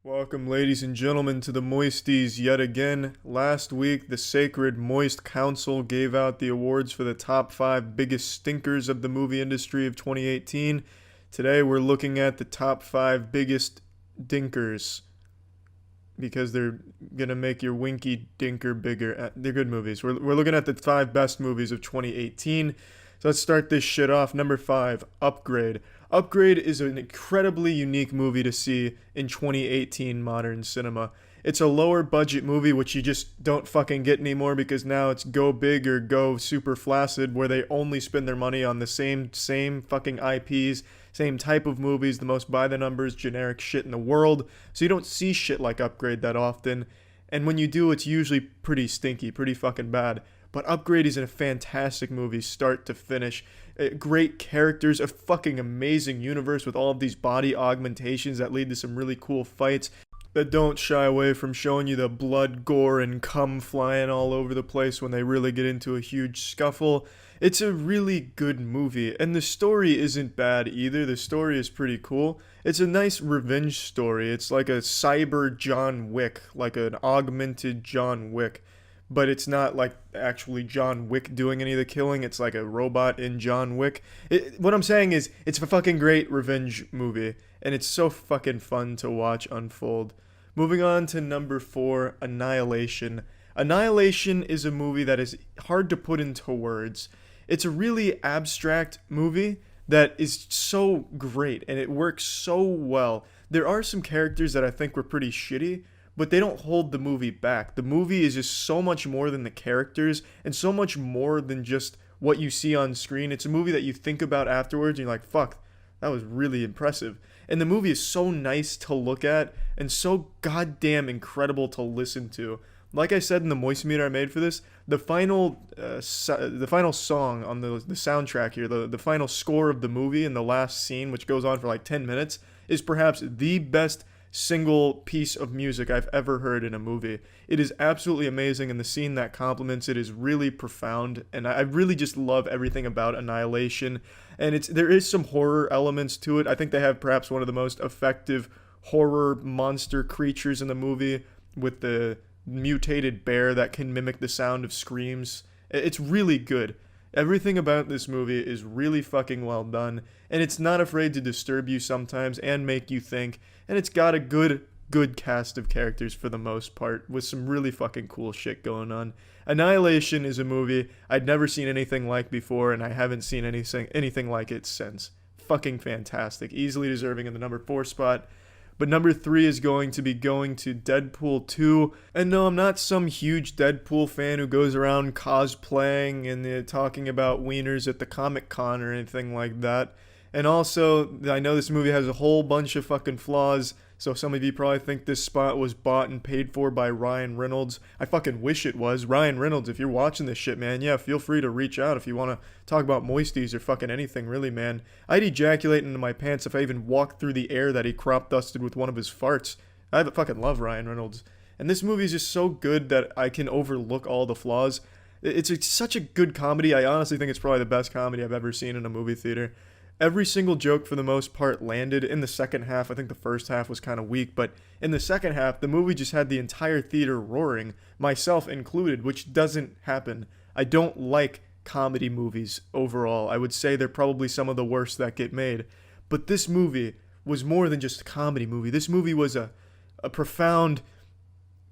Welcome, ladies and gentlemen, to the Moisties yet again. Last week, the Sacred Moist Council gave out the awards for the top 5 biggest stinkers of the movie industry of 2018. Today, we're looking at the top 5 biggest dinkers because they're gonna make your winky dinker bigger. They're good movies. We're looking at the 5 best movies of 2018. So let's start this shit off. Number 5, Upgrade. Upgrade is an incredibly unique movie to see in 2018 modern cinema. It's a lower budget movie, which you just don't fucking get anymore because now it's go big or go super flaccid, where they only spend their money on the same fucking IPs, same type of movies, the most by the numbers generic shit in the world. So you don't see shit like Upgrade that often. And when you do, it's usually pretty stinky, pretty fucking bad. But Upgrade is a fantastic movie, start to finish. Great characters, a fucking amazing universe with all of these body augmentations that lead to some really cool fights that don't shy away from showing you the blood, gore, and cum flying all over the place when they really get into a huge scuffle. It's a really good movie, and the story isn't bad either. The story is pretty cool. It's a nice revenge story. It's like a cyber John Wick, like an augmented John Wick. But it's not like actually John Wick doing any of the killing. It's like a robot in John Wick. What I'm saying is, it's a fucking great revenge movie, and it's so fucking fun to watch unfold. Moving on to number 4, Annihilation. Annihilation is a movie that is hard to put into words. It's a really abstract movie that is so great, and it works so well. There are some characters that I think were pretty shitty, but they don't hold the movie back. The movie is just so much more than the characters and so much more than just what you see on screen. It's a movie that you think about afterwards and you're like, fuck, that was really impressive. And the movie is so nice to look at and so goddamn incredible to listen to. Like I said in the moist meter I made for this, the final song on the soundtrack here, the final score of the movie and the last scene, which goes on for like 10 minutes, is perhaps the best single piece of music I've ever heard in a movie. It is absolutely amazing, and the scene that complements it is really profound, and I really just love everything about Annihilation. And there is some horror elements to it. I think they have perhaps one of the most effective horror monster creatures in the movie, with the mutated bear that can mimic the sound of screams. It's really good. Everything about this movie is really fucking well done, and it's not afraid to disturb you sometimes and make you think, and it's got a good cast of characters for the most part, with some really fucking cool shit going on. Annihilation is a movie I'd never seen anything like before, and I haven't seen anything like it since. Fucking fantastic. Easily deserving in the number 4 spot. But number 3 is going to be going to Deadpool 2. And no, I'm not some huge Deadpool fan who goes around cosplaying and talking about wieners at the Comic Con or anything like that. And also, I know this movie has a whole bunch of fucking flaws, so some of you probably think this spot was bought and paid for by Ryan Reynolds. I fucking wish it was. Ryan Reynolds, if you're watching this shit, man, yeah, feel free to reach out if you want to talk about moisties or fucking anything, really, man. I'd ejaculate into my pants if I even walked through the air that he crop dusted with one of his farts. I fucking love Ryan Reynolds. And this movie is just so good that I can overlook all the flaws. It's such a good comedy. I honestly think it's probably the best comedy I've ever seen in a movie theater. Every single joke, for the most part, landed in the second half. I think the first half was kind of weak, but in the second half, the movie just had the entire theater roaring, myself included, which doesn't happen. I don't like comedy movies overall. I would say they're probably some of the worst that get made. But this movie was more than just a comedy movie. This movie was a profound...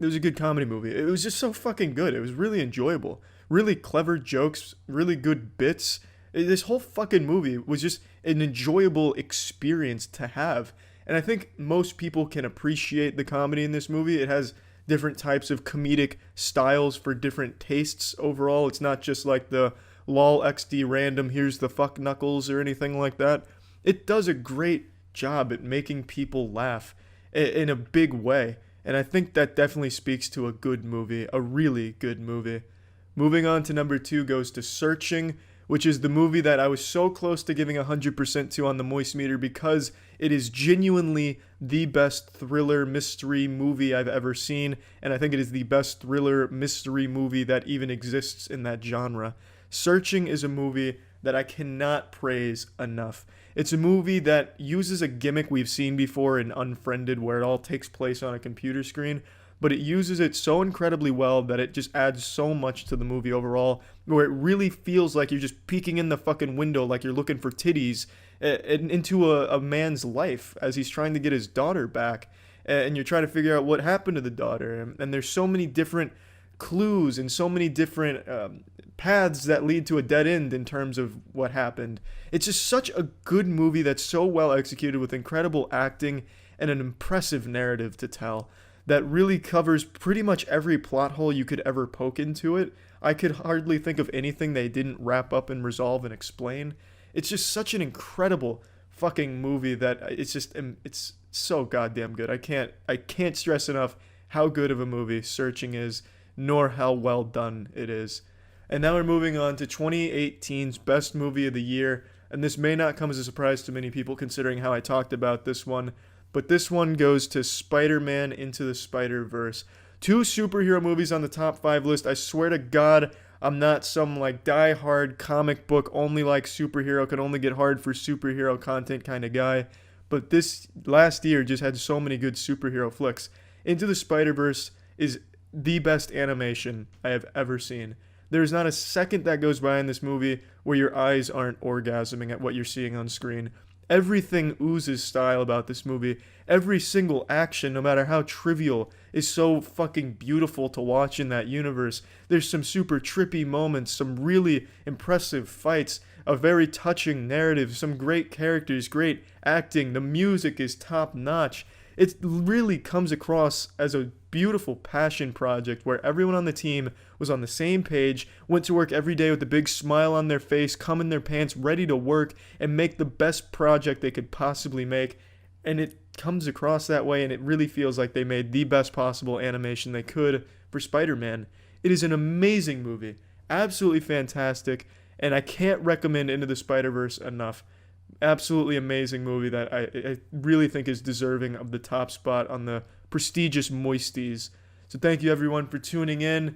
It was a good comedy movie. It was just so fucking good. It was really enjoyable. Really clever jokes, really good bits. This whole fucking movie was just an enjoyable experience to have. And I think most people can appreciate the comedy in this movie. It has different types of comedic styles for different tastes overall. It's not just like the lol xd random, here's the fuck knuckles or anything like that. It does a great job at making people laugh in a big way. And I think that definitely speaks to a good movie, a really good movie. Moving on to number 2 goes to Searching, which is the movie that I was so close to giving 100% to on the Moist Meter because it is genuinely the best thriller mystery movie I've ever seen, and I think it is the best thriller mystery movie that even exists in that genre. Searching is a movie that I cannot praise enough. It's a movie that uses a gimmick we've seen before in Unfriended, where it all takes place on a computer screen, but it uses it so incredibly well that it just adds so much to the movie overall, where it really feels like you're just peeking in the fucking window like you're looking for titties into a man's life as he's trying to get his daughter back, and you're trying to figure out what happened to the daughter, and there's so many different clues and so many different paths that lead to a dead end in terms of what happened. It's just such a good movie that's so well executed with incredible acting and an impressive narrative to tell that really covers pretty much every plot hole you could ever poke into it. I could hardly think of anything they didn't wrap up and resolve and explain. It's just such an incredible fucking movie that it's so goddamn good. I can't stress enough how good of a movie Searching is, nor how well done it is. And now we're moving on to 2018's best movie of the year, and this may not come as a surprise to many people considering how I talked about this one, but this one goes to Spider-Man Into the Spider-Verse. 2 superhero movies on the top 5 list. I swear to God, I'm not some like die-hard comic book only like superhero, can only get hard for superhero content kind of guy, but this last year just had so many good superhero flicks. Into the Spider-Verse is the best animation I have ever seen. There's not a second that goes by in this movie where your eyes aren't orgasming at what you're seeing on screen. Everything oozes style about this movie. Every single action, no matter how trivial, is so fucking beautiful to watch in that universe. There's some super trippy moments, some really impressive fights, a very touching narrative, some great characters, great acting. The music is top notch. It really comes across as a beautiful passion project where everyone on the team was on the same page, went to work every day with a big smile on their face, cum in their pants, ready to work and make the best project they could possibly make. And it comes across that way, and it really feels like they made the best possible animation they could for Spider-Man. It is an amazing movie, absolutely fantastic, and I can't recommend Into the Spider-Verse enough. Absolutely amazing movie that I really think is deserving of the top spot on the prestigious Moisties. So thank you everyone for tuning in.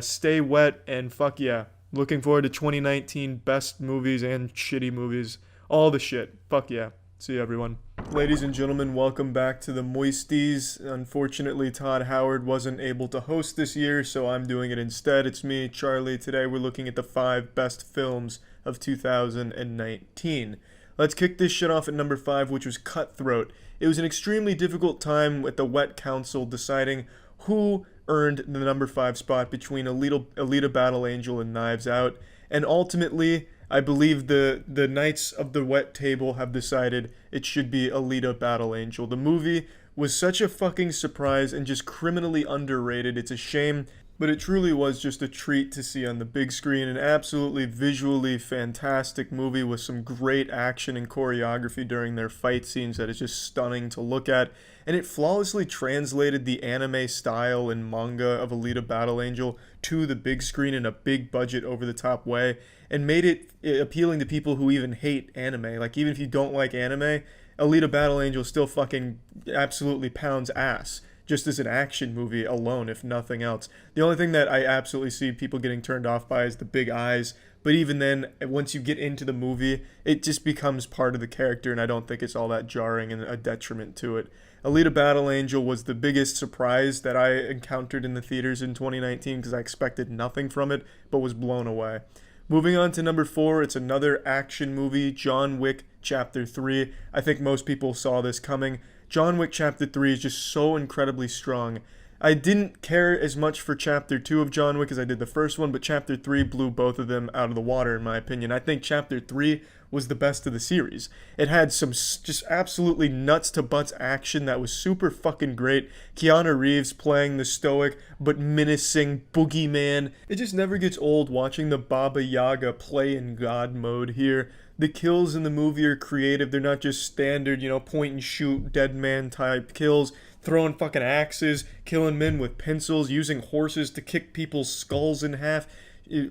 Stay wet, and fuck yeah. Looking forward to 2019 best movies and shitty movies. All the shit. Fuck yeah. See you everyone. Ladies and gentlemen, welcome back to the Moisties. Unfortunately, Todd Howard wasn't able to host this year, so I'm doing it instead. It's me, Charlie. Today we're looking at the 5 best films of 2019. Let's kick this shit off at number 5, which was Cutthroat. It was an extremely difficult time with the Wet Council deciding who earned the number 5 spot between Alita Battle Angel and Knives Out. And ultimately, I believe the Knights of the Wet Table have decided it should be Alita Battle Angel. The movie was such a fucking surprise and just criminally underrated. It's a shame, but it truly was just a treat to see on the big screen. An absolutely visually fantastic movie with some great action and choreography during their fight scenes that is just stunning to look at. And it flawlessly translated the anime style and manga of Alita Battle Angel to the big screen in a big budget over the top way, and made it appealing to people who even hate anime. Like, even if you don't like anime, Alita Battle Angel still fucking absolutely pounds ass, just as an action movie alone, if nothing else. The only thing that I absolutely see people getting turned off by is the big eyes, but even then, once you get into the movie, it just becomes part of the character, and I don't think it's all that jarring and a detriment to it. Alita Battle Angel was the biggest surprise that I encountered in the theaters in 2019 because I expected nothing from it, but was blown away. Moving on to number 4, it's another action movie, John Wick Chapter 3. I think most people saw this coming. John Wick Chapter 3 is just so incredibly strong. I didn't care as much for Chapter 2 of John Wick as I did the first one, but Chapter 3 blew both of them out of the water, in my opinion. I think Chapter 3 was the best of the series. It had some just absolutely nuts-to-butts action that was super fucking great. Keanu Reeves playing the stoic but menacing boogeyman. It just never gets old watching the Baba Yaga play in God mode here. The kills in the movie are creative. They're not just standard, point and shoot, dead man type kills. Throwing fucking axes, killing men with pencils, using horses to kick people's skulls in half,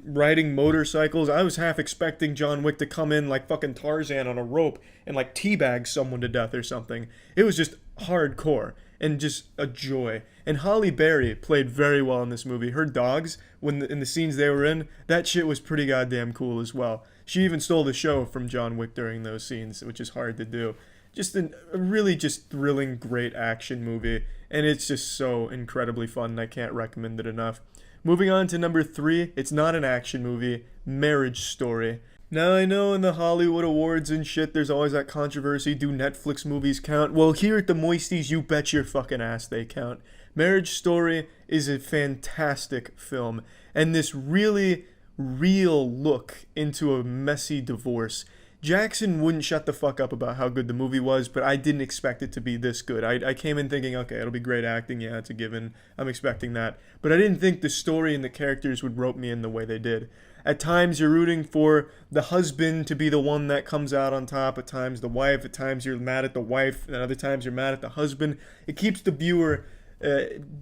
riding motorcycles. I was half expecting John Wick to come in like fucking Tarzan on a rope and like teabag someone to death or something. It was just hardcore. and just a joy. And Halle Berry played very well in this movie. Her dogs, in the scenes they were in, that shit was pretty goddamn cool as well. She even stole the show from John Wick during those scenes, which is hard to do. Just a really just thrilling, great action movie, and it's just so incredibly fun, and I can't recommend it enough. Moving on to number 3, it's not an action movie, Marriage Story. Now, I know in the Hollywood Awards and shit, there's always that controversy, do Netflix movies count? Well, here at the Moisties, you bet your fucking ass they count. Marriage Story is a fantastic film, and this really real look into a messy divorce. Jackson wouldn't shut the fuck up about how good the movie was, but I didn't expect it to be this good. I came in thinking, okay, it'll be great acting, yeah, it's a given, I'm expecting that. But I didn't think the story and the characters would rope me in the way they did. At times you're rooting for the husband to be the one that comes out on top, at times the wife, at times you're mad at the wife, and other times you're mad at the husband. It keeps the viewer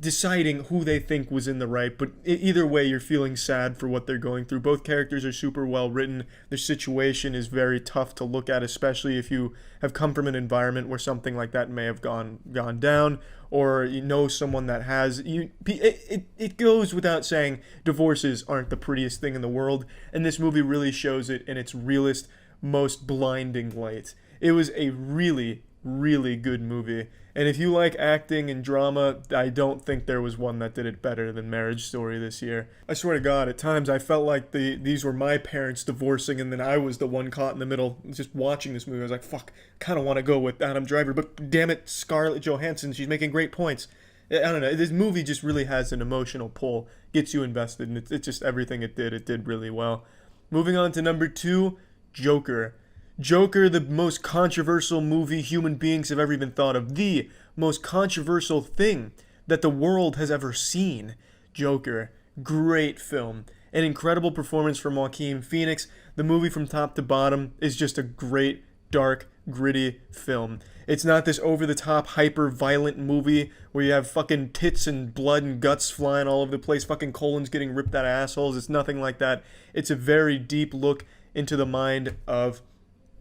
deciding who they think was in the right, but either way you're feeling sad for what they're going through. Both characters are super well written. Their situation is very tough to look at, especially if you have come from an environment where something like that may have gone down, or you know someone that has. It goes without saying, divorces aren't the prettiest thing in the world, and this movie really shows it in its realest, most blinding light. It was a really, really good movie. And if you like acting and drama, I don't think there was one that did it better than Marriage Story this year. I swear to God, at times I felt like these were my parents divorcing, and then I was the one caught in the middle just watching this movie. I was like, fuck, kind of want to go with Adam Driver, but damn it, Scarlett Johansson, she's making great points. I don't know, this movie just really has an emotional pull, gets you invested, and it's just everything it did really well. Moving on to number 2, Joker. Joker, the most controversial movie human beings have ever even thought of. The most controversial thing that the world has ever seen. Joker. Great film. An incredible performance from Joaquin Phoenix. The movie from top to bottom is just a great, dark, gritty film. It's not this over-the-top, hyper-violent movie where you have fucking tits and blood and guts flying all over the place, fucking colons getting ripped out of assholes. It's nothing like that. It's a very deep look into the mind of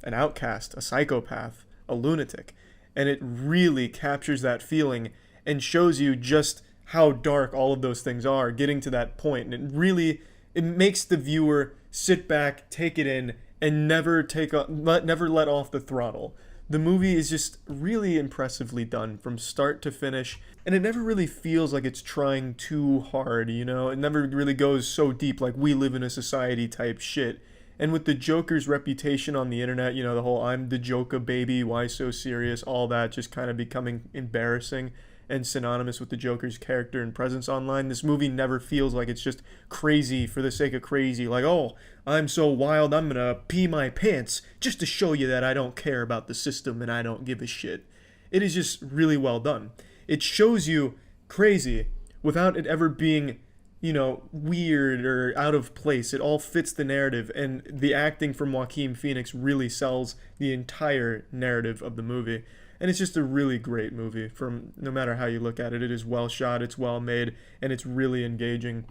an outcast, a psychopath, a lunatic. And it really captures that feeling and shows you just how dark all of those things are, getting to that point. And it makes the viewer sit back, take it in, and never let off the throttle. The movie is just really impressively done from start to finish, and it never really feels like it's trying too hard, you know? It never really goes so deep like we live in a society type shit. And with the Joker's reputation on the internet, you know, the whole I'm the Joker baby, why so serious, all that just kind of becoming embarrassing and synonymous with the Joker's character and presence online, this movie never feels like it's just crazy for the sake of crazy. Like, oh, I'm so wild, I'm gonna pee my pants just to show you that I don't care about the system and I don't give a shit. It is just really well done. It shows you crazy without it ever being, you know, weird or out of place. It all fits the narrative, and the acting from Joaquin Phoenix really sells the entire narrative of the movie. And it's just a really great movie from no matter how you look at it. It is well shot, it's well made, and it's really engaging.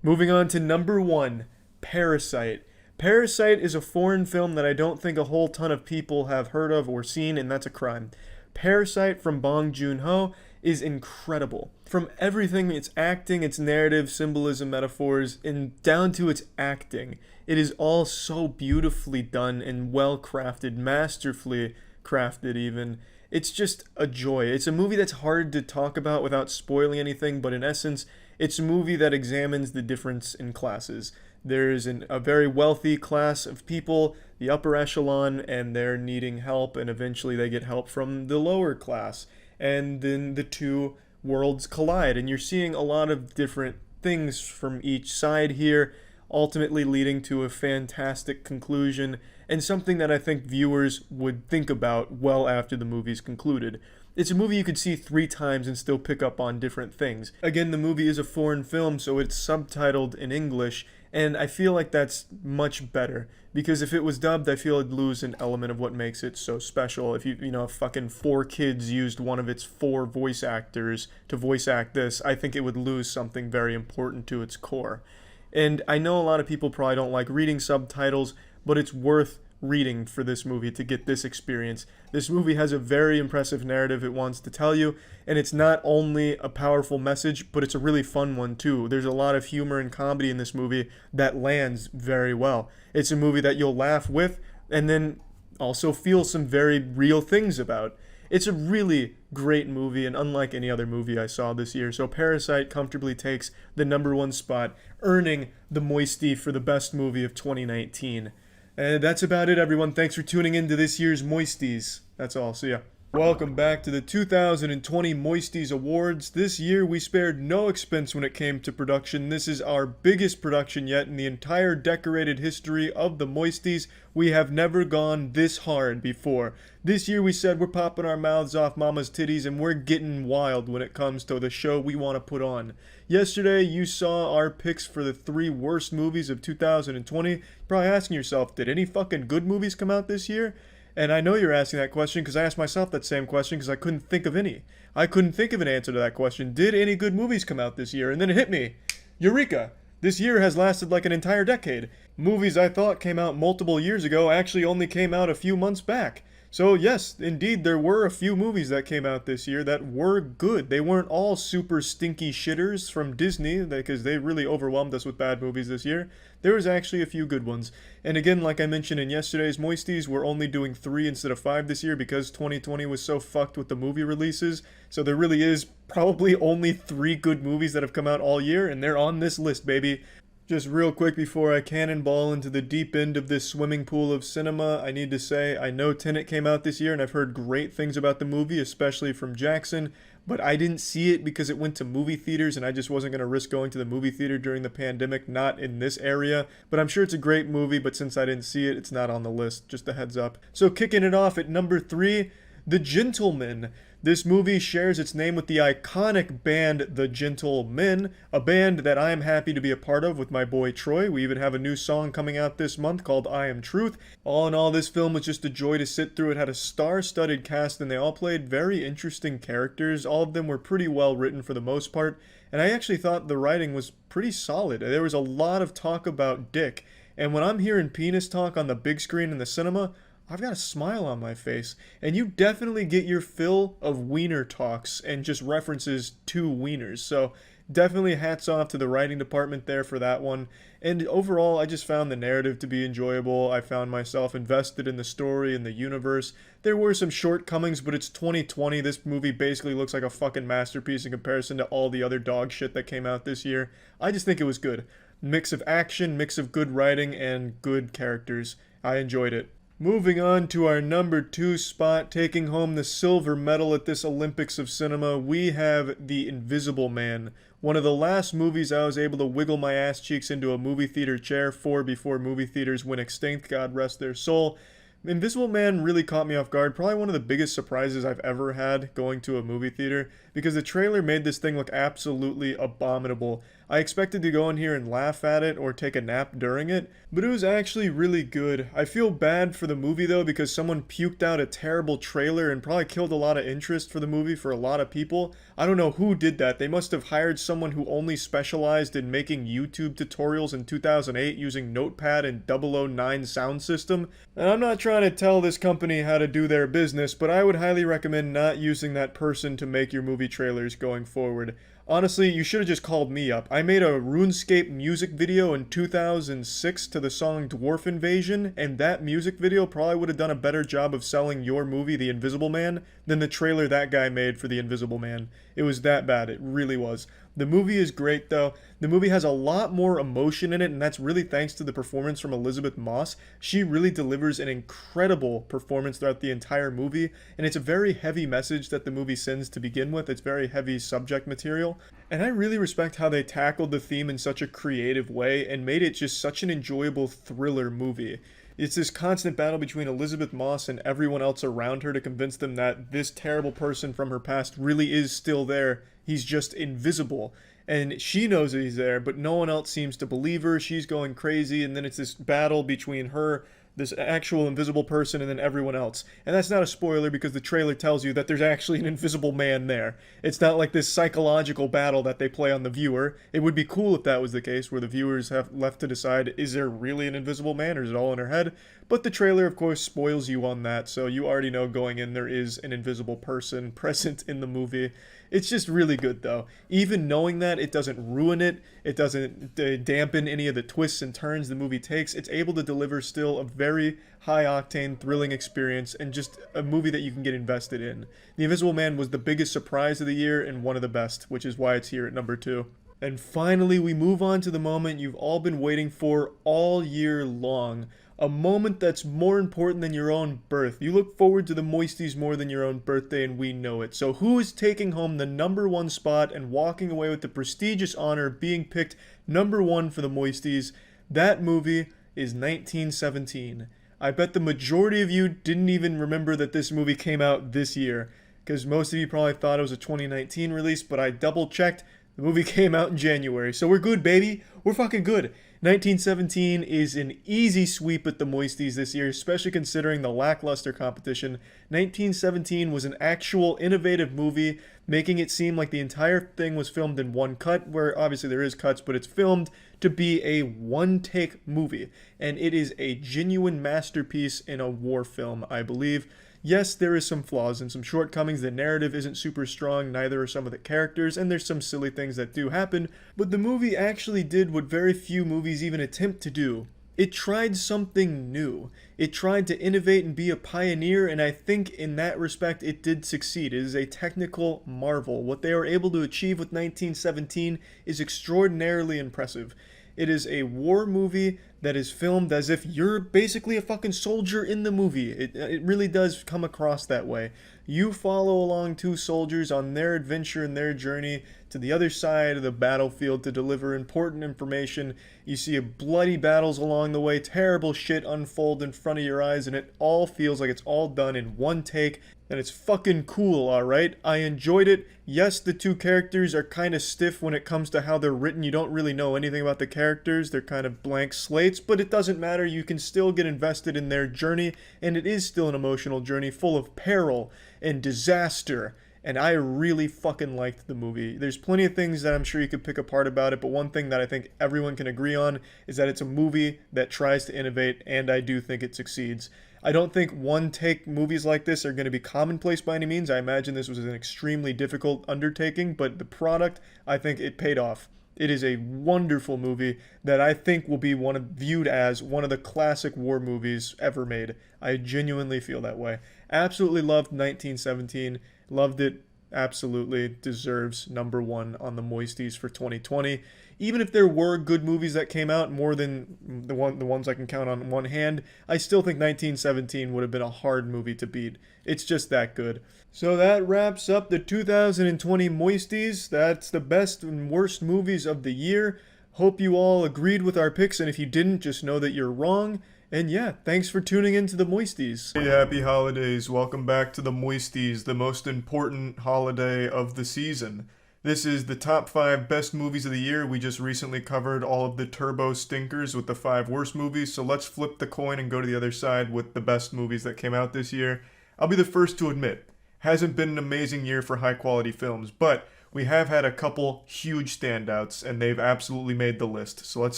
Moving on to number 1, Parasite. Parasite is a foreign film that I don't think a whole ton of people have heard of or seen, and that's a crime. Parasite from Bong Joon-ho is incredible. From everything, its acting, its narrative, symbolism, metaphors, and down to its acting. It is all so beautifully done and well crafted, masterfully crafted even. It's just a joy. It's a movie that's hard to talk about without spoiling anything, but in essence, it's a movie that examines the difference in classes. There's a very wealthy class of people, the upper echelon, and they're needing help, and eventually they get help from the lower class. And then the two worlds collide, and you're seeing a lot of different things from each side here, ultimately leading to a fantastic conclusion, and something that I think viewers would think about well after the movie's concluded. It's a movie you could see 3 times and still pick up on different things. Again, the movie is a foreign film, so it's subtitled in English, and I feel like that's much better, because if it was dubbed, I feel it'd lose an element of what makes it so special. If if fucking 4Kids used one of its 4 voice actors to voice act this, I think it would lose something very important to its core. And I know a lot of people probably don't like reading subtitles, but it's worth reading for this movie to get this experience. This movie has a very impressive narrative it wants to tell you, and it's not only a powerful message, but it's a really fun one too. There's a lot of humor and comedy in this movie that lands very well. It's a movie that you'll laugh with and then also feel some very real things about. It's a really great movie and unlike any other movie I saw this year. So Parasite comfortably takes the #1 spot, earning the Moisty for the best movie of 2019. And that's about it, everyone. Thanks for tuning in to this year's Moisties. That's all. See ya. Welcome back to the 2020 Moisties Awards. This year we spared no expense when it came to production. This is our biggest production yet in the entire decorated history of the Moisties. We have never gone this hard before. This year we said we're popping our mouths off mama's titties and we're getting wild when it comes to the show we want to put on. Yesterday you saw our picks for the 3 worst movies of 2020. You're probably asking yourself, did any fucking good movies come out this year? And I know you're asking that question because I asked myself that same question because I couldn't think of any. I couldn't think of an answer to that question. Did any good movies come out this year? And then it hit me. Eureka! This year has lasted like an entire decade. Movies I thought came out multiple years ago actually only came out a few months back. So yes, indeed, there were a few movies that came out this year that were good. They weren't all super stinky shitters from Disney, because they really overwhelmed us with bad movies this year. There was actually a few good ones. And again, like I mentioned in yesterday's Moisties, we're only doing 3 instead of 5 this year because 2020 was so fucked with the movie releases. So there really is probably only 3 good movies that have come out all year, and they're on this list, baby. Just real quick before I cannonball into the deep end of this swimming pool of cinema, I need to say I know Tenet came out this year and I've heard great things about the movie, especially from Jackson, but I didn't see it because it went to movie theaters and I just wasn't going to risk going to the movie theater during the pandemic, not in this area. But I'm sure it's a great movie, but since I didn't see it, it's not on the list, just a heads up. So kicking it off at number 3, The Gentlemen. This movie shares its name with the iconic band The Gentlemen, a band that I am happy to be a part of with my boy Troy. We even have a new song coming out this month called I Am Truth. All in all, this film was just a joy to sit through. It had a star-studded cast and they all played very interesting characters. All of them were pretty well written for the most part, and I actually thought the writing was pretty solid. There was a lot of talk about dick, and when I'm hearing penis talk on the big screen in the cinema, I've got a smile on my face, and you definitely get your fill of wiener talks and just references to wieners, so definitely hats off to the writing department there for that one. And overall, I just found the narrative to be enjoyable. I found myself invested in the story and the universe. There were some shortcomings, but it's 2020. This movie basically looks like a fucking masterpiece in comparison to all the other dog shit that came out this year. I just think it was good. Mix of action, mix of good writing, and good characters. I enjoyed it. Moving on to our number 2 spot, taking home the silver medal at this Olympics of cinema, we have The Invisible Man. One of the last movies I was able to wiggle my ass cheeks into a movie theater chair for before movie theaters went extinct, God rest their soul. Invisible Man really caught me off guard, probably one of the biggest surprises I've ever had going to a movie theater, because the trailer made this thing look absolutely abominable. I expected to go in here and laugh at it or take a nap during it, but it was actually really good. I feel bad for the movie though, because someone puked out a terrible trailer and probably killed a lot of interest for the movie for a lot of people. I don't know who did that. They must have hired someone who only specialized in making YouTube tutorials in 2008 using Notepad and 009 sound system. And I'm not trying to tell this company how to do their business, but I would highly recommend not using that person to make your movie trailers going forward. Honestly, you should have just called me up. I made a RuneScape music video in 2006 to the song Dwarf Invasion, and that music video probably would have done a better job of selling your movie, The Invisible Man, than the trailer that guy made for The Invisible Man. It was that bad, it really was. The movie is great though. The movie has a lot more emotion in it, and that's really thanks to the performance from Elizabeth Moss. She really delivers an incredible performance throughout the entire movie, and it's a very heavy message that the movie sends to begin with. It's very heavy subject material, and I really respect how they tackled the theme in such a creative way and made it just such an enjoyable thriller movie. It's this constant battle between Elizabeth Moss and everyone else around her to convince them that this terrible person from her past really is still there. He's just invisible. And she knows that he's there, but no one else seems to believe her. She's going crazy, and then it's this battle between her this actual invisible person and then everyone else. And that's not a spoiler because the trailer tells you that there's actually an invisible man there. It's not like this psychological battle that they play on the viewer. It would be cool if that was the case, where the viewers have left to decide, is there really an invisible man or is it all in her head? But the trailer, of course, spoils you on that, so you already know going in there is an invisible person present in the movie. It's just really good, though. Even knowing that, it doesn't ruin it. It doesn't dampen any of the twists and turns the movie takes. It's able to deliver still a very high-octane, thrilling experience and just a movie that you can get invested in. The Invisible Man was the biggest surprise of the year and one of the best, which is why it's here at number 2. And finally, we move on to the moment you've all been waiting for all year long. A moment that's more important than your own birth. You look forward to the Moisties more than your own birthday, and we know it. So who is taking home the number 1 spot and walking away with the prestigious honor of being picked number 1 for the Moisties? That movie is 1917. I bet the majority of you didn't even remember that this movie came out this year, because most of you probably thought it was a 2019 release, but I double checked. The movie came out in January, so we're good, baby. We're fucking good. 1917 is an easy sweep at the Moisties this year, especially considering the lackluster competition. 1917 was an actual innovative movie, making it seem like the entire thing was filmed in one cut, where obviously there is cuts, but it's filmed to be a one-take movie. And it is a genuine masterpiece in a war film, I believe. Yes, there is some flaws and some shortcomings. The narrative isn't super strong, neither are some of the characters, and there's some silly things that do happen, but the movie actually did what very few movies even attempt to do. It tried something new. It tried to innovate and be a pioneer, and I think in that respect it did succeed. It is a technical marvel. What they were able to achieve with 1917 is extraordinarily impressive. It is a war movie that is filmed as if you're basically a fucking soldier in the movie. It really does come across that way. You follow along 2 soldiers on their adventure and their journey to the other side of the battlefield to deliver important information. You see bloody battles along the way, terrible shit unfold in front of your eyes, and it all feels like it's all done in one take. And it's fucking cool, alright? I enjoyed it. Yes, the 2 characters are kind of stiff when it comes to how they're written. You don't really know anything about the characters. They're kind of blank slates, but it doesn't matter. You can still get invested in their journey, and it is still an emotional journey full of peril and disaster. And I really fucking liked the movie. There's plenty of things that I'm sure you could pick apart about it, but one thing that I think everyone can agree on is that it's a movie that tries to innovate, and I do think it succeeds. I don't think one-take movies like this are going to be commonplace by any means. I imagine this was an extremely difficult undertaking, but the product, I think it paid off. It is a wonderful movie that I think will be viewed as one of the classic war movies ever made. I genuinely feel that way. Absolutely loved 1917. Loved it. Absolutely deserves number 1 on the Moisties for 2020. Even if there were good movies that came out, more than the ones I can count on one hand, I still think 1917 would have been a hard movie to beat. It's just that good. So that wraps up the 2020 Moisties. That's the best and worst movies of the year. Hope you all agreed with our picks, and if you didn't, just know that you're wrong. And yeah, thanks for tuning in to the Moisties. Hey, happy holidays. Welcome back to the Moisties, the most important holiday of the season. This is the top 5 best movies of the year. We just recently covered all of the turbo stinkers with the 5 worst movies, so let's flip the coin and go to the other side with the best movies that came out this year. I'll be the first to admit, hasn't been an amazing year for high quality films, but we have had a couple huge standouts, and they've absolutely made the list. So let's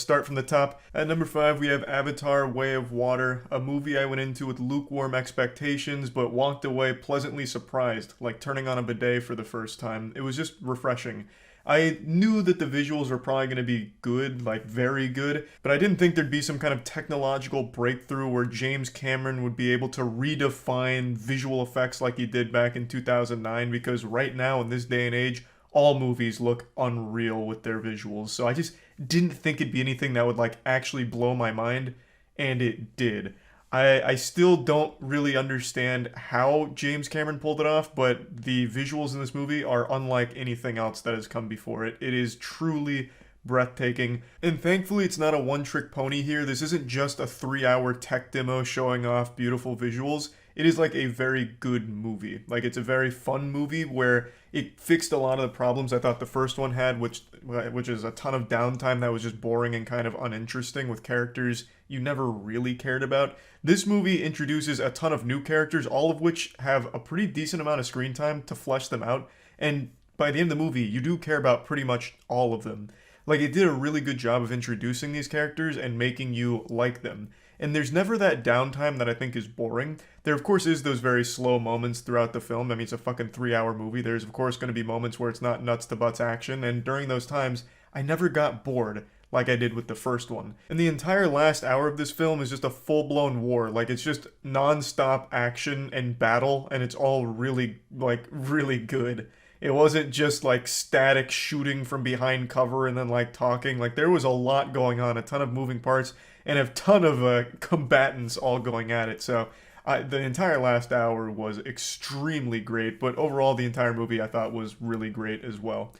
start from the top. At number 5, we have Avatar: Way of Water, a movie I went into with lukewarm expectations, but walked away pleasantly surprised, like turning on a bidet for the first time. It was just refreshing. I knew that the visuals were probably going to be good, like very good, but I didn't think there'd be some kind of technological breakthrough where James Cameron would be able to redefine visual effects like he did back in 2009, because right now, in this day and age, all movies look unreal with their visuals. So I just didn't think it'd be anything that would like actually blow my mind, and it did. I still don't really understand how James Cameron pulled it off, but the visuals in this movie are unlike anything else that has come before it. It is truly breathtaking. And thankfully it's not a one-trick pony here. This isn't just a 3-hour tech demo showing off beautiful visuals. it is like a very good movie. Like it's a very fun movie where it fixed a lot of the problems I thought the first one had, which is a ton of downtime that was just boring and kind of uninteresting with characters you never really cared about. This movie introduces a ton of new characters, all of which have a pretty decent amount of screen time to flesh them out, and by the end of the movie, you do care about pretty much all of them. Like, it did a really good job of introducing these characters and making you like them. And there's never that downtime that I think is boring. There, of course, is those very slow moments throughout the film. I mean, it's a fucking 3-hour movie. There's, of course, going to be moments where it's not nuts to butts action. And during those times, I never got bored like I did with the first one. And the entire last hour of this film is just a full-blown war. Like, it's just non-stop action and battle. And it's all really, like, really good. It wasn't just like static shooting from behind cover and then like talking. Like there was a lot going on, a ton of moving parts, and a ton of combatants all going at it. So the entire last hour was extremely great, but overall the entire movie I thought was really great as well.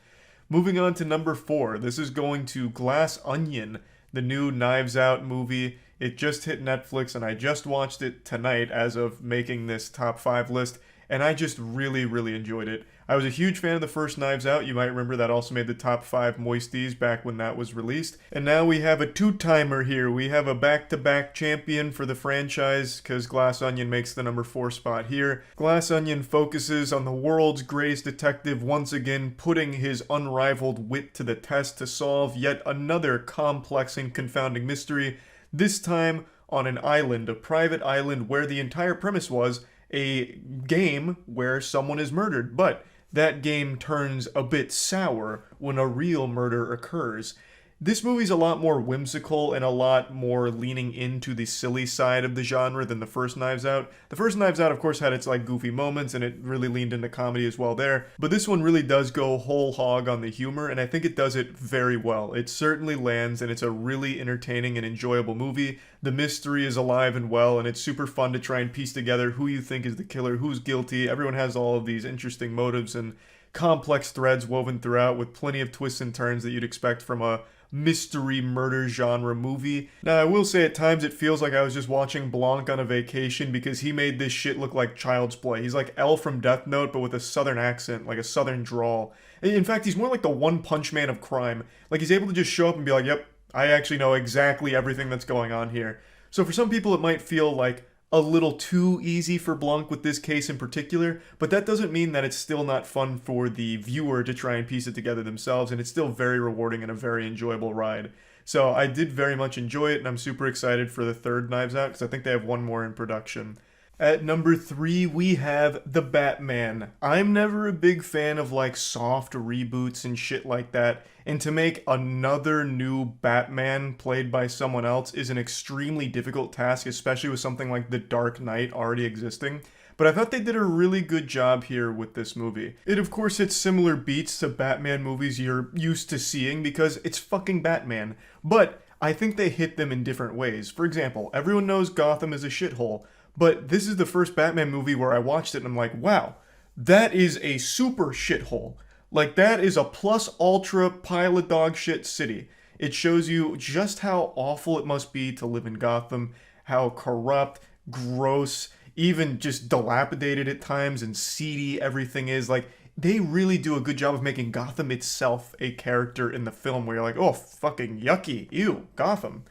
Moving on to number 4, this is going to Glass Onion, the new Knives Out movie. It just hit Netflix and I just watched it tonight as of making this top 5 list, and I just really, really enjoyed it. I was a huge fan of the first Knives Out. You might remember that also made the top 5 Moisties back when that was released. And now we have a two-timer here. We have a back-to-back champion for the franchise because Glass Onion makes the number 4 spot here. Glass Onion focuses on the world's greatest detective once again putting his unrivaled wit to the test to solve yet another complex and confounding mystery, this time on an island, a private island where the entire premise was a game where someone is murdered, but that game turns a bit sour when a real murder occurs. This movie's a lot more whimsical and a lot more leaning into the silly side of the genre than the first Knives Out. The first Knives Out, of course, had its like goofy moments and it really leaned into comedy as well there. But this one really does go whole hog on the humor, and I think it does it very well. It certainly lands, and it's a really entertaining and enjoyable movie. The mystery is alive and well, and it's super fun to try and piece together who you think is the killer, who's guilty. Everyone has all of these interesting motives and complex threads woven throughout with plenty of twists and turns that you'd expect from a mystery murder genre movie. Now, I will say at times it feels like I was just watching Blanc on a vacation because he made this shit look like Child's Play. He's like L from Death Note, but with a southern accent, like a southern drawl. In fact, he's more like the One Punch Man of crime. Like, he's able to just show up and be like, yep, I actually know exactly everything that's going on here. So for some people, it might feel like a little too easy for Blanc with this case in particular, but that doesn't mean that it's still not fun for the viewer to try and piece it together themselves, and it's still very rewarding and a very enjoyable ride. So I did very much enjoy it, and I'm super excited for the third Knives Out, because I think they have one more in production. At number 3, we have The Batman. I'm never a big fan of like soft reboots and shit like that, and to make another new Batman played by someone else is an extremely difficult task, especially with something like The Dark Knight already existing. But I thought they did a really good job here with this movie. It of course hits similar beats to Batman movies you're used to seeing because it's fucking Batman, but I think they hit them in different ways. For example, everyone knows Gotham is a shithole, but this is the first Batman movie where I watched it and I'm like, wow, that is a super shithole. Like, that is a plus ultra pile of dog shit city. It shows you just how awful it must be to live in Gotham, how corrupt, gross, even just dilapidated at times and seedy everything is. Like, they really do a good job of making Gotham itself a character in the film where you're like, oh, fucking yucky, ew, Gotham.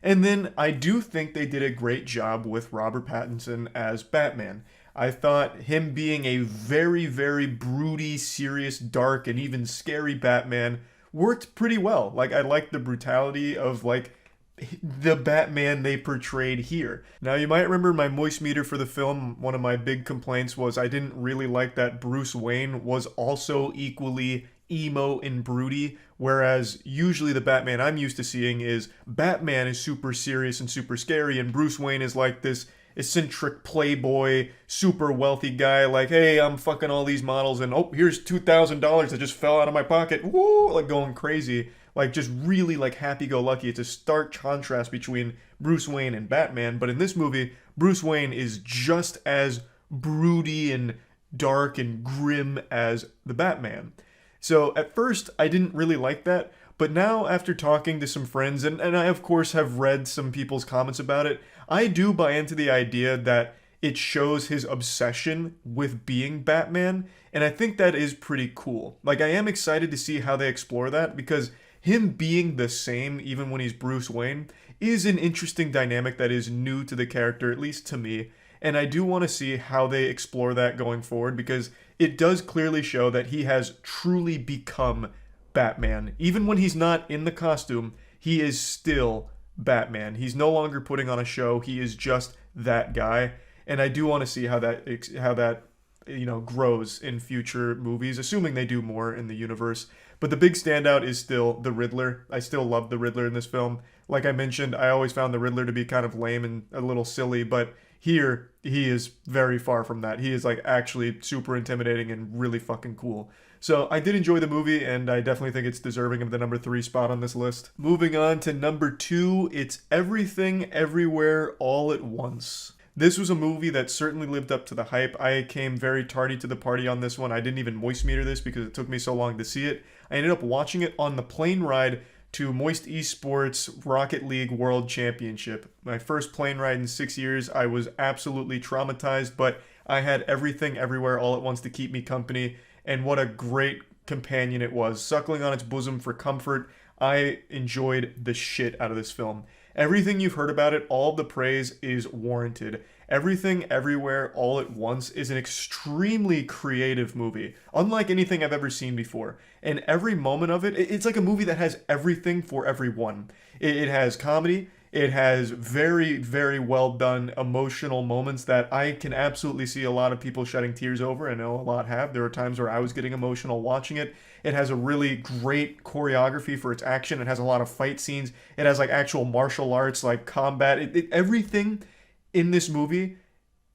And then I do think they did a great job with Robert Pattinson as Batman. I thought him being a very, very broody, serious, dark, and even scary Batman worked pretty well. Like, I liked the brutality of, like, the Batman they portrayed here. Now, you might remember my moist meter for the film. One of my big complaints was I didn't really like that Bruce Wayne was also equally emo and broody, whereas usually the Batman I'm used to seeing is Batman is super serious and super scary, and Bruce Wayne is like this eccentric playboy, super wealthy guy, like, hey, I'm fucking all these models, and oh, here's $2,000 that just fell out of my pocket, woo, like going crazy, like just really like happy-go-lucky. It's a stark contrast between Bruce Wayne and Batman, but in this movie, Bruce Wayne is just as broody and dark and grim as the Batman. So at first, I didn't really like that, but now after talking to some friends, and I of course have read some people's comments about it, I do buy into the idea that it shows his obsession with being Batman, and I think that is pretty cool. Like, I am excited to see how they explore that, because him being the same even when he's Bruce Wayne is an interesting dynamic that is new to the character, at least to me. And I do want to see how they explore that going forward, because it does clearly show that he has truly become Batman. Even when he's not in the costume, he is still Batman. He's no longer putting on a show. He is just that guy. And I do want to see how that grows in future movies, assuming they do more in the universe. But the big standout is still the Riddler. I still love the Riddler in this film. Like I mentioned, I always found the Riddler to be kind of lame and a little silly, but here he is very far from that. He is like actually super intimidating and really fucking cool. So I did enjoy the movie, and I definitely think it's deserving of the number 3 spot on this list. Moving on to number 2, it's Everything Everywhere All at Once. This was a movie that certainly lived up to the hype. I came very tardy to the party on this one. I didn't even moist meter this because it took me so long to see it. I ended up watching it on the plane ride to Moist Esports Rocket League World Championship. My first plane ride in 6 years. I was absolutely traumatized, but I had Everything Everywhere All at Once to keep me company, and what a great companion it was. Suckling on its bosom for comfort, I enjoyed the shit out of this film. Everything you've heard about it, all of the praise is warranted. Everything Everywhere All at Once is an extremely creative movie, unlike anything I've ever seen before. And every moment of it, it's like a movie that has everything for everyone. It has comedy, it has very, very well done emotional moments that I can absolutely see a lot of people shedding tears over. I know a lot have. There were times where I was getting emotional watching it. It has a really great choreography for its action. It has a lot of fight scenes. It has like actual martial arts, like combat. Everything in this movie,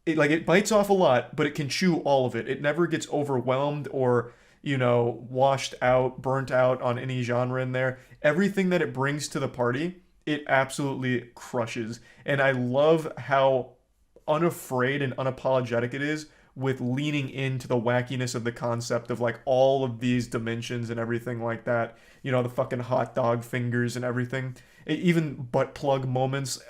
it bites off a lot, but it can chew all of it. It never gets overwhelmed or, washed out, burnt out on any genre in there. Everything that it brings to the party, it absolutely crushes. And I love how unafraid and unapologetic it is with leaning into the wackiness of the concept of like all of these dimensions and everything like that. The fucking hot dog fingers and everything. Even butt plug moments.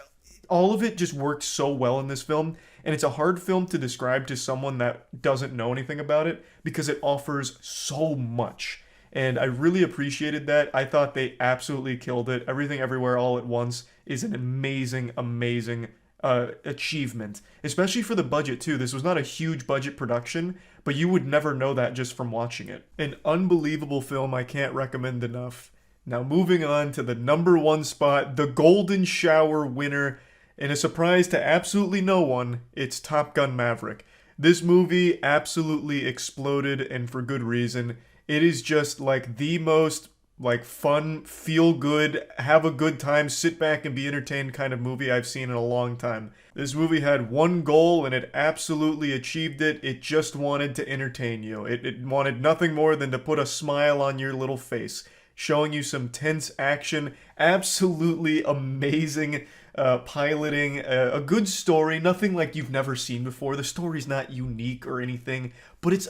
All of it just worked so well in this film, and it's a hard film to describe to someone that doesn't know anything about it because it offers so much. And I really appreciated that. I thought they absolutely killed it. Everything Everywhere All at Once is an amazing, amazing achievement, especially for the budget too. This was not a huge budget production, but you would never know that just from watching it. An unbelievable film I can't recommend enough. Now moving on to the number 1 spot, the Golden Shower winner. In a surprise to absolutely no one, it's Top Gun Maverick. This movie absolutely exploded, and for good reason. It is just like the most fun, feel good, have a good time, sit back and be entertained kind of movie I've seen in a long time. This movie had one goal and it absolutely achieved it. It just wanted to entertain you. It wanted nothing more than to put a smile on your little face, showing you some tense action, absolutely amazing piloting, a good story, nothing like you've never seen before. The story's not unique or anything, but it's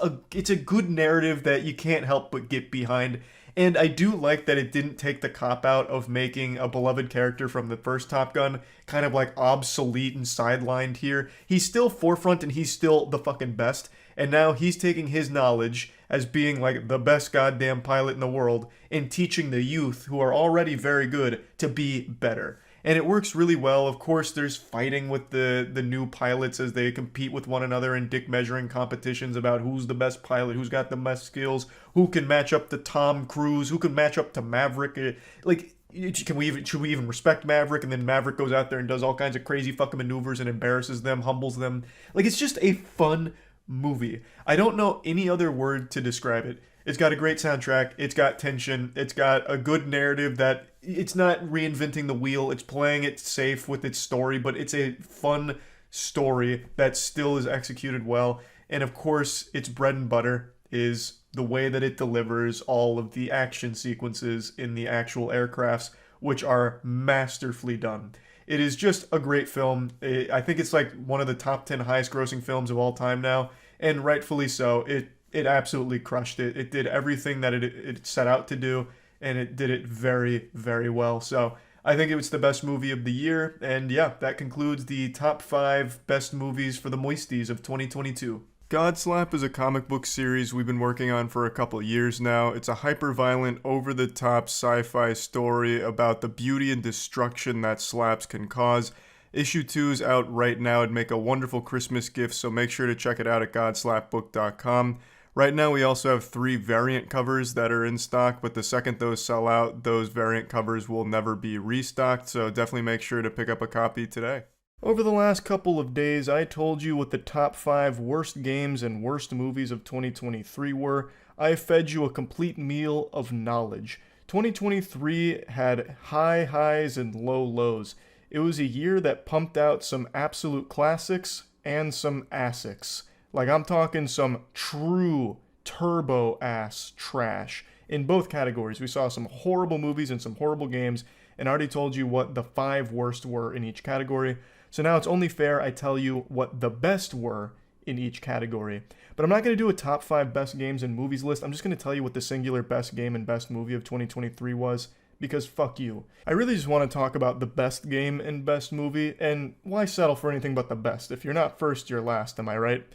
a good narrative that you can't help but get behind. And I do like that it didn't take the cop-out of making a beloved character from the first Top Gun kind of like obsolete and sidelined here. He's still forefront and he's still the fucking best. And now he's taking his knowledge as being like the best goddamn pilot in the world and teaching the youth who are already very good to be better. And it works really well. Of course, there's fighting with the new pilots as they compete with one another in dick measuring competitions about who's the best pilot, who's got the best skills, who can match up to Tom Cruise, who can match up to Maverick. Should we even respect Maverick? And then Maverick goes out there and does all kinds of crazy fucking maneuvers and embarrasses them, humbles them. It's just a fun movie. I don't know any other word to describe it. It's got a great soundtrack, it's got tension, it's got a good narrative that it's not reinventing the wheel, it's playing it safe with its story, but it's a fun story that still is executed well. And of course, its bread and butter is the way that it delivers all of the action sequences in the actual aircrafts, which are masterfully done. It is just a great film. I think it's like one of the top 10 highest grossing films of all time now, and rightfully so. It absolutely crushed it. It did everything that it set out to do, and it did it very, very well. So I think it was the best movie of the year, and yeah, that concludes the top 5 best movies for the Moisties of 2022. Godslap is a comic book series we've been working on for a couple years now. It's a hyper-violent, over-the-top sci-fi story about the beauty and destruction that slaps can cause. Issue 2 is out right now. It'd make a wonderful Christmas gift, so make sure to check it out at godslapbook.com. Right now, we also have 3 variant covers that are in stock, but the second those sell out, those variant covers will never be restocked, so definitely make sure to pick up a copy today. Over the last couple of days, I told you what the top 5 worst games and worst movies of 2023 were. I fed you a complete meal of knowledge. 2023 had high highs and low lows. It was a year that pumped out some absolute classics and some assics. Like, I'm talking some true turbo-ass trash. In both categories, we saw some horrible movies and some horrible games, and I already told you what the 5 worst were in each category. So now it's only fair I tell you what the best were in each category. But I'm not going to do a top 5 best games and movies list. I'm just going to tell you what the singular best game and best movie of 2023 was, because fuck you. I really just want to talk about the best game and best movie, and why settle for anything but the best? If you're not first, you're last, am I right?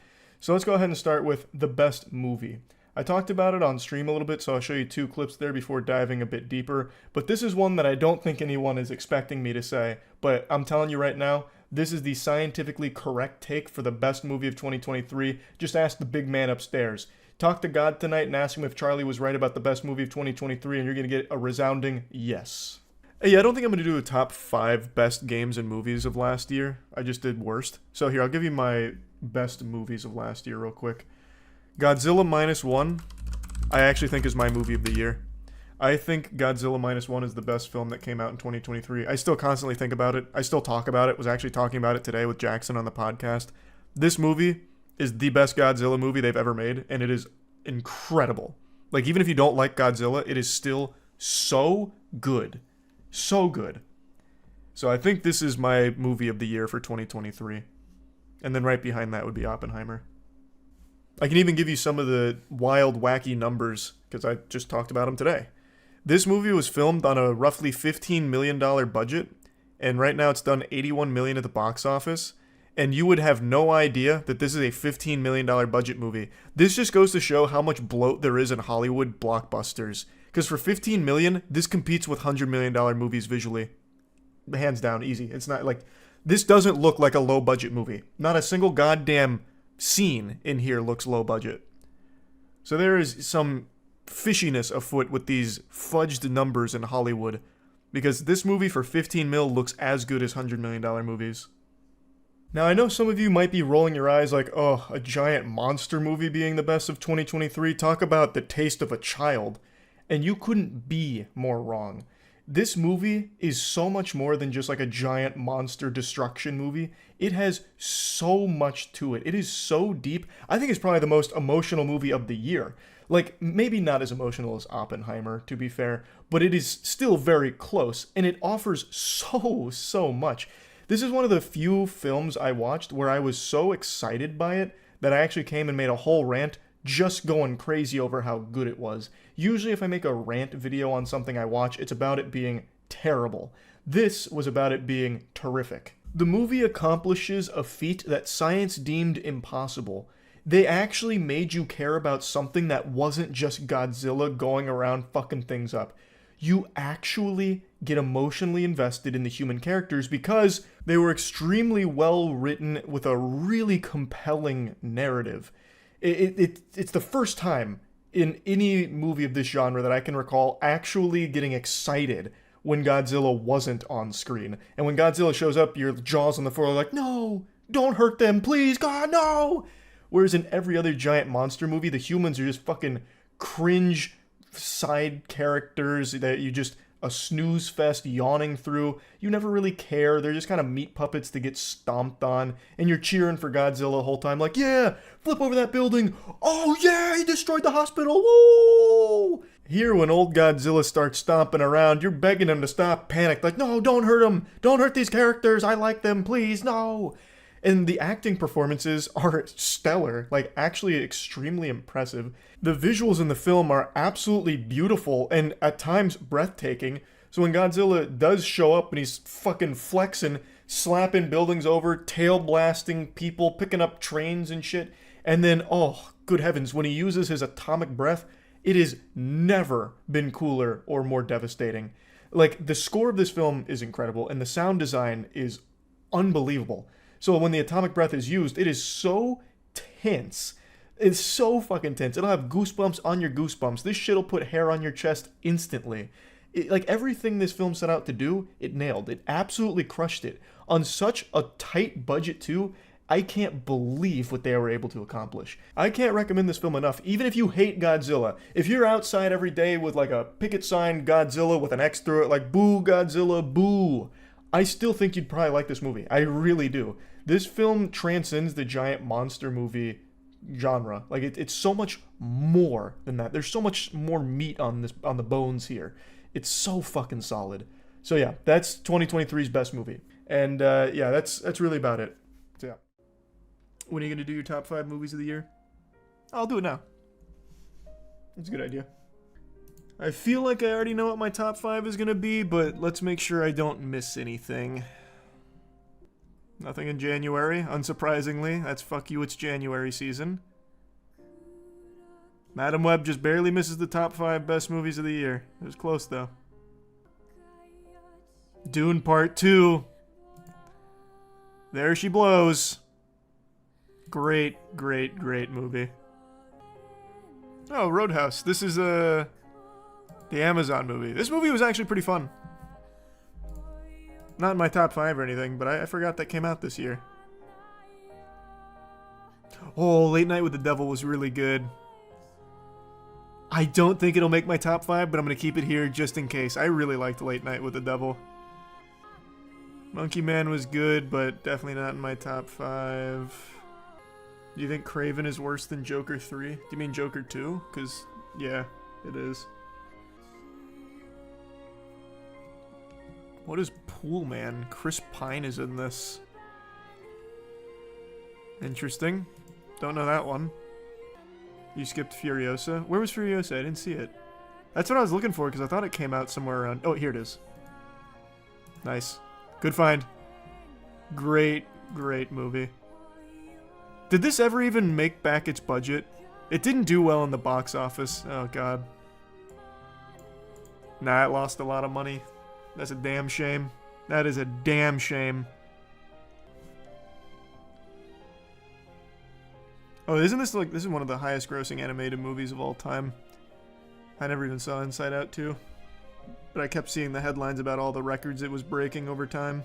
So let's go ahead and start with the best movie. I talked about it on stream a little bit, so I'll show you 2 clips there before diving a bit deeper. But this is one that I don't think anyone is expecting me to say, but I'm telling you right now, this is the scientifically correct take for the best movie of 2023. Just ask the big man upstairs. Talk to God tonight and ask him if Charlie was right about the best movie of 2023, and you're going to get a resounding yes. Hey, I don't think I'm going to do a top 5 best games and movies of last year. I just did worst. So here, I'll give you my best movies of last year real quick. Godzilla Minus One, I actually think is my movie of the year. I think Godzilla Minus One is the best film that came out in 2023. I still constantly think about it. I still talk about it. Was actually talking about it today with Jackson on the podcast. This movie is the best Godzilla movie they've ever made, and it is incredible. Like, even if you don't like Godzilla, it is still so good. So good. So I think this is my movie of the year for 2023. And then right behind that would be Oppenheimer. I can even give you some of the wild, wacky numbers, because I just talked about them today. This movie was filmed on a roughly $15 million budget, and right now it's done $81 million at the box office, and you would have no idea that this is a $15 million budget movie. This just goes to show how much bloat there is in Hollywood blockbusters, because for $15 million, this competes with $100 million movies visually. Hands down, easy. It's not like, this doesn't look like a low-budget movie. Not a single goddamn scene in here looks low budget. So there is some fishiness afoot with these fudged numbers in Hollywood, because this movie for 15 mil looks as good as $100 million movies. Now, I know some of you might be rolling your eyes like, oh, a giant monster movie being the best of 2023. Talk about the taste of a child. And you couldn't be more wrong. This movie is so much more than just like a giant monster destruction movie. It has so much to it. It is so deep. I think it's probably the most emotional movie of the year. Like, maybe not as emotional as Oppenheimer, to be fair, but it is still very close, and it offers so much. This is one of the few films I watched where I was so excited by it that I actually came and made a whole rant just going crazy over how good it was. Usually if I make a rant video on something I watch, it's about it being terrible. This was about it being terrific. The movie accomplishes a feat that science deemed impossible. They actually made you care about something that wasn't just Godzilla going around fucking things up. You actually get emotionally invested in the human characters because they were extremely well written with a really compelling narrative. It's the first time in any movie of this genre that I can recall actually getting excited when Godzilla wasn't on screen. And when Godzilla shows up, your jaws on the floor are like, no, don't hurt them, please, God, no! Whereas in every other giant monster movie, the humans are just fucking cringe side characters that you just a snooze fest yawning through. You never really care. They're just kind of meat puppets to get stomped on. And you're cheering for Godzilla the whole time like, yeah, flip over that building. Oh yeah, he destroyed the hospital. Woo! Here, when old Godzilla starts stomping around, you're begging him to stop, panicked. Like, no, don't hurt him. Don't hurt these characters. I like them, please, no. And the acting performances are stellar, like actually extremely impressive. The visuals in the film are absolutely beautiful and at times breathtaking. So when Godzilla does show up and he's fucking flexing, slapping buildings over, tail blasting people, picking up trains and shit, and then, oh, good heavens, when he uses his atomic breath, it has never been cooler or more devastating. Like, the score of this film is incredible, and the sound design is unbelievable. So when the atomic breath is used, it is so tense. It's so fucking tense. It'll have goosebumps on your goosebumps. This shit'll put hair on your chest instantly. Like, everything this film set out to do, it nailed. It absolutely crushed it. On such a tight budget, too, I can't believe what they were able to accomplish. I can't recommend this film enough. Even if you hate Godzilla, if you're outside every day with like a picket sign Godzilla with an X through it, like boo Godzilla, boo, I still think you'd probably like this movie. I really do. This film transcends the giant monster movie genre. Like, it's so much more than that. There's so much more meat on the bones here. It's so fucking solid. So yeah, that's 2023's best movie. And yeah, that's really about it. So yeah. When are you going to do your top 5 movies of the year? I'll do it now. That's a good idea. I feel like I already know what my top 5 is going to be, but let's make sure I don't miss anything. Nothing in January, unsurprisingly. That's fuck you, it's January season. Madam Web just barely misses the top 5 best movies of the year. It was close, though. Dune Part 2. There she blows. Great, great, great movie. Oh, Roadhouse. This is the Amazon movie. This movie was actually pretty fun. Not in my top 5 or anything, but I forgot that came out this year. Oh, Late Night with the Devil was really good. I don't think it'll make my top 5, but I'm going to keep it here just in case. I really liked Late Night with the Devil. Monkey Man was good, but definitely not in my top 5. Do you think Craven is worse than Joker 3? Do you mean Joker 2? Because, yeah, it is. What is Pool Man? Chris Pine is in this. Interesting. Don't know that one. You skipped Furiosa. Where was Furiosa? I didn't see it. That's what I was looking for, because I thought it came out somewhere around... Oh, here it is. Nice. Good find. Great, great movie. Did this ever even make back its budget? It didn't do well in the box office. Oh, God. Nah, it lost a lot of money. That's a damn shame. That is a damn shame. Oh, isn't this like... This is one of the highest grossing animated movies of all time. I never even saw Inside Out 2. But I kept seeing the headlines about all the records it was breaking over time.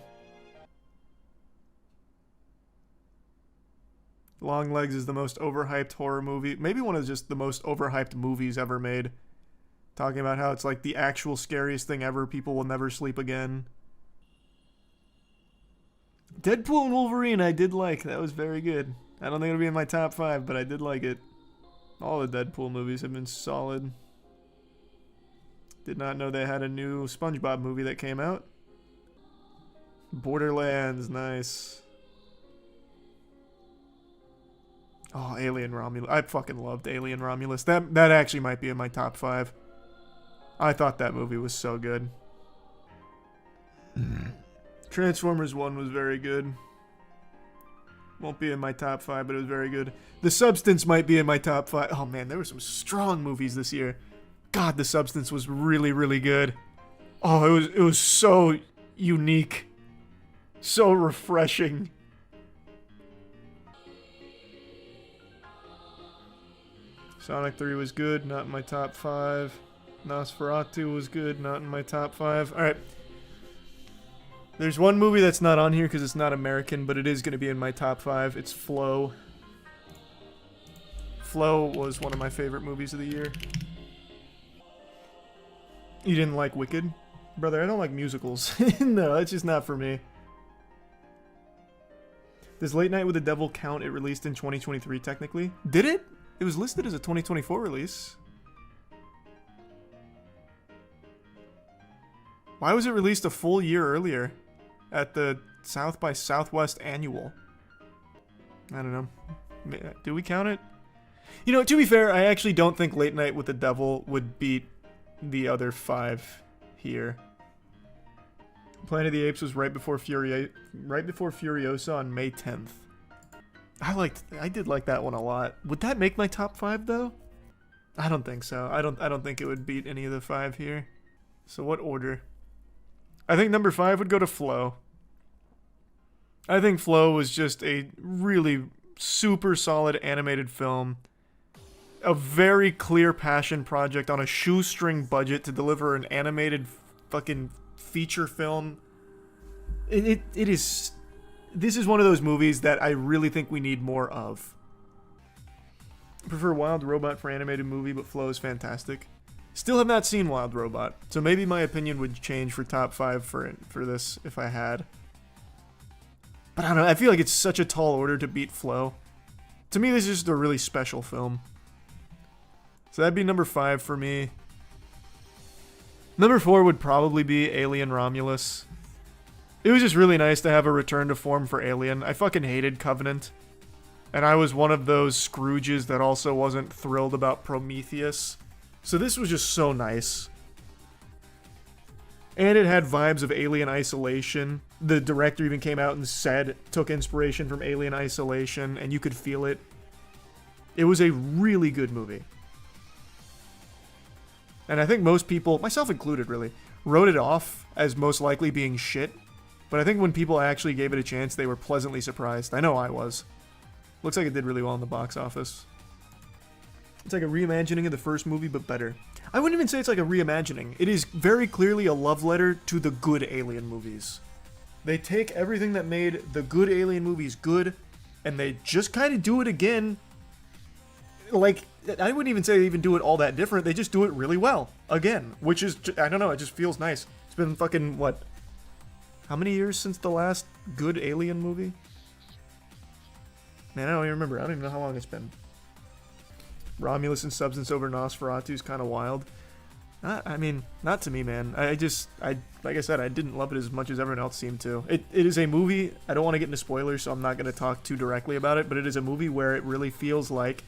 Longlegs is the most overhyped horror movie. Maybe one of just the most overhyped movies ever made. Talking about how it's like the actual scariest thing ever. People will never sleep again. Deadpool and Wolverine I did like. That was very good. I don't think it'll be in my top 5, but I did like it. All the Deadpool movies have been solid. Did not know they had a new SpongeBob movie that came out. Borderlands, nice. Oh, Alien Romulus. I fucking loved Alien Romulus. That actually might be in my top 5. I thought that movie was so good. Transformers 1 was very good. Won't be in my top 5, but it was very good. The Substance might be in my top 5. Oh man, there were some strong movies this year. God, The Substance was really, really good. Oh, it was so unique. So refreshing. Sonic 3 was good, not in my top 5. Nosferatu was good, not in my top 5. Alright. There's one movie that's not on here because it's not American, but it is going to be in my top 5. It's Flow. Flow was one of my favorite movies of the year. You didn't like Wicked? Brother, I don't like musicals. No, it's just not for me. Does Late Night with the Devil count? It released in 2023, technically. Did it? It was listed as a 2024 release. Why was it released a full year earlier? At the South by Southwest Annual. I don't know. Do we count it? You know, to be fair, I actually don't think Late Night with the Devil would beat the other 5 here. Planet of the Apes was right before Furiosa on May 10th. I did like that one a lot. Would that make my top 5 though? I don't think so. I don't think it would beat any of the 5 here. So what order? I think number 5 would go to Flow. I think Flow was just a really super solid animated film. A very clear passion project on a shoestring budget to deliver an animated fucking feature film. It is... This is one of those movies that I really think we need more of. I prefer Wild Robot for animated movie, but Flow is fantastic. Still have not seen Wild Robot, so maybe my opinion would change for top 5 for this if I had. But I don't know, I feel like it's such a tall order to beat Flow. To me, this is just a really special film. So that'd be number 5 for me. Number 4 would probably be Alien Romulus. It was just really nice to have a return to form for Alien. I fucking hated Covenant. And I was one of those Scrooges that also wasn't thrilled about Prometheus. So this was just so nice. And it had vibes of Alien Isolation. The director even came out and said, took inspiration from Alien Isolation, and you could feel it. It was a really good movie. And I think most people, myself included really, wrote it off as most likely being shit. But I think when people actually gave it a chance, they were pleasantly surprised. I know I was. Looks like it did really well in the box office. It's like a reimagining of the first movie, but better. I wouldn't even say it's like a reimagining. It is very clearly a love letter to the good Alien movies. They take everything that made the good Alien movies good, and they just kind of do it again. Like, I wouldn't even say they even do it all that different. They just do it really well. Again. Which is, I don't know, it just feels nice. It's been fucking, what? How many years since the last good Alien movie? Man, I don't even remember. I don't even know how long it's been. Romulus and Substance over Nosferatu is kind of wild. I mean, not to me, man. I like I said, I didn't love it as much as everyone else seemed to. It is a movie, I don't want to get into spoilers, so I'm not going to talk too directly about it, but it is a movie where it really feels like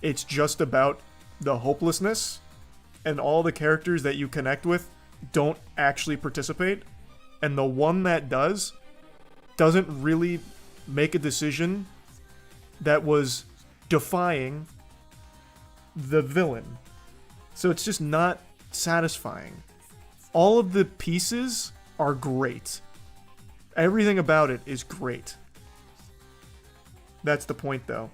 it's just about the hopelessness, and all the characters that you connect with don't actually participate, and the one that doesn't really make a decision that was defying the villain. So it's just not satisfying. All of the pieces are great. Everything about it is great. That's the point, though.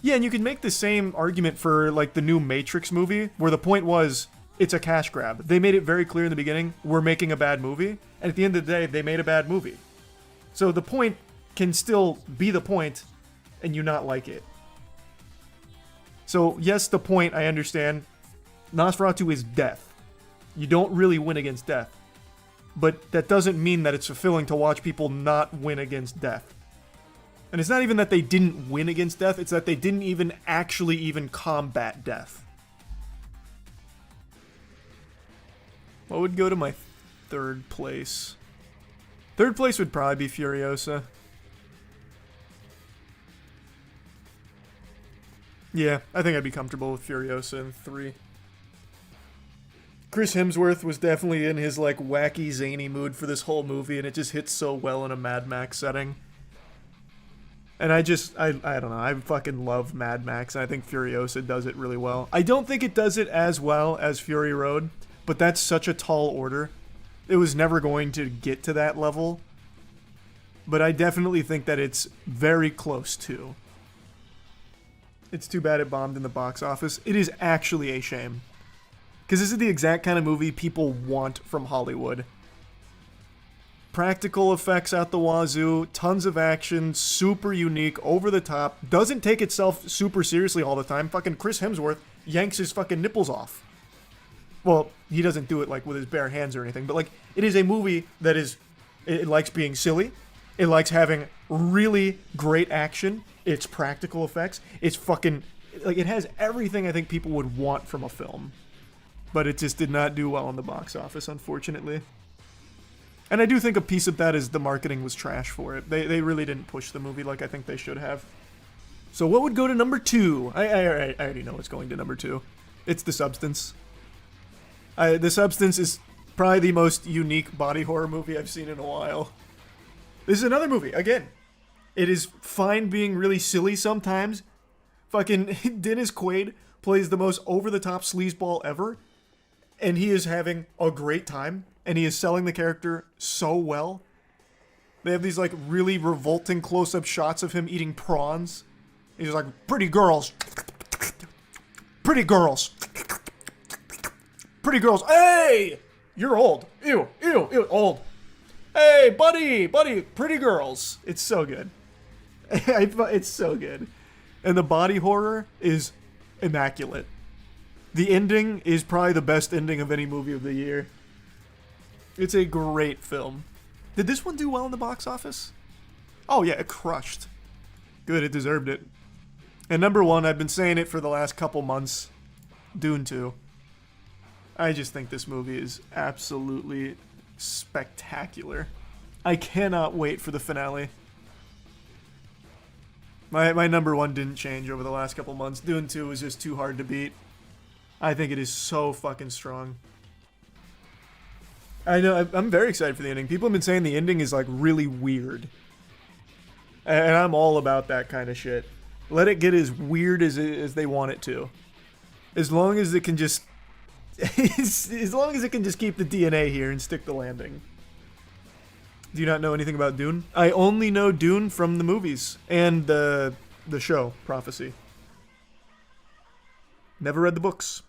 Yeah, and you can make the same argument for, like, the new Matrix movie, where the point was, it's a cash grab. They made it very clear in the beginning, we're making a bad movie, and at the end of the day, they made a bad movie. So the point can still be the point, and you not like it. So, yes, the point, I understand. Nosferatu is death. You don't really win against death. But that doesn't mean that it's fulfilling to watch people not win against death. And it's not even that they didn't win against death, it's that they didn't even actually even combat death. What would go to my third place? Third place would probably be Furiosa. Yeah, I think I'd be comfortable with Furiosa in 3. Chris Hemsworth was definitely in his, like, wacky, zany mood for this whole movie, and it just hits so well in a Mad Max setting. And I don't know, I fucking love Mad Max, and I think Furiosa does it really well. I don't think it does it as well as Fury Road, but that's such a tall order. It was never going to get to that level. But I definitely think that it's very close to. It's too bad it bombed in the box office. It is actually a shame. Because this is the exact kind of movie people want from Hollywood. Practical effects out the wazoo, tons of action, super unique, over the top, doesn't take itself super seriously all the time. Fucking Chris Hemsworth yanks his fucking nipples off. Well, he doesn't do it like with his bare hands or anything, but like, it is a movie that is, it likes being silly, it likes having really great action, it's practical effects, it's fucking, like, it has everything I think people would want from a film. But it just did not do well in the box office, unfortunately. And I do think a piece of that is the marketing was trash for it. They really didn't push the movie like I think they should have. So what would go to number 2? I already know what's going to number 2. It's The Substance. The Substance is Probably the most unique body horror movie I've seen in a while. This is another movie, again. It is fine being really silly sometimes. Fucking Dennis Quaid plays the most over-the-top sleazeball ever. And he is having a great time. And he is selling the character so well. They have these, like, really revolting close-up shots of him eating prawns. He's like, pretty girls. Pretty girls. Pretty girls. Hey! You're old. Ew, ew, ew, old. Hey, buddy, pretty girls. It's so good. It's so good. And the body horror is immaculate. The ending is probably the best ending of any movie of the year. It's a great film. Did this one do well in the box office? Oh yeah, it crushed. Good, it deserved it. And number one, I've been saying it for the last couple months. Dune 2. I just think this movie is absolutely spectacular. I cannot wait for the finale. My number one didn't change over the last couple months. Dune 2 was just too hard to beat. I think it is so fucking strong. I know, I'm very excited for the ending. People have been saying the ending is like really weird. And I'm all about that kind of shit. Let it get as weird as they want it to. As long as it can just... as long as it can just keep the DNA here and stick the landing. Do you not know anything about Dune? I only know Dune from the movies and the show, Prophecy. Never read the books.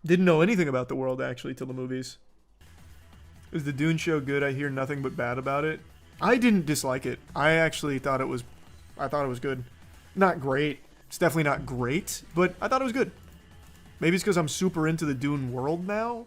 Didn't know anything about the world, actually, till the movies. Is the Dune show good? I hear nothing but bad about it. I didn't dislike it. I actually thought it was good. Not great. It's definitely not great, but I thought it was good. Maybe it's because I'm super into the Dune world now.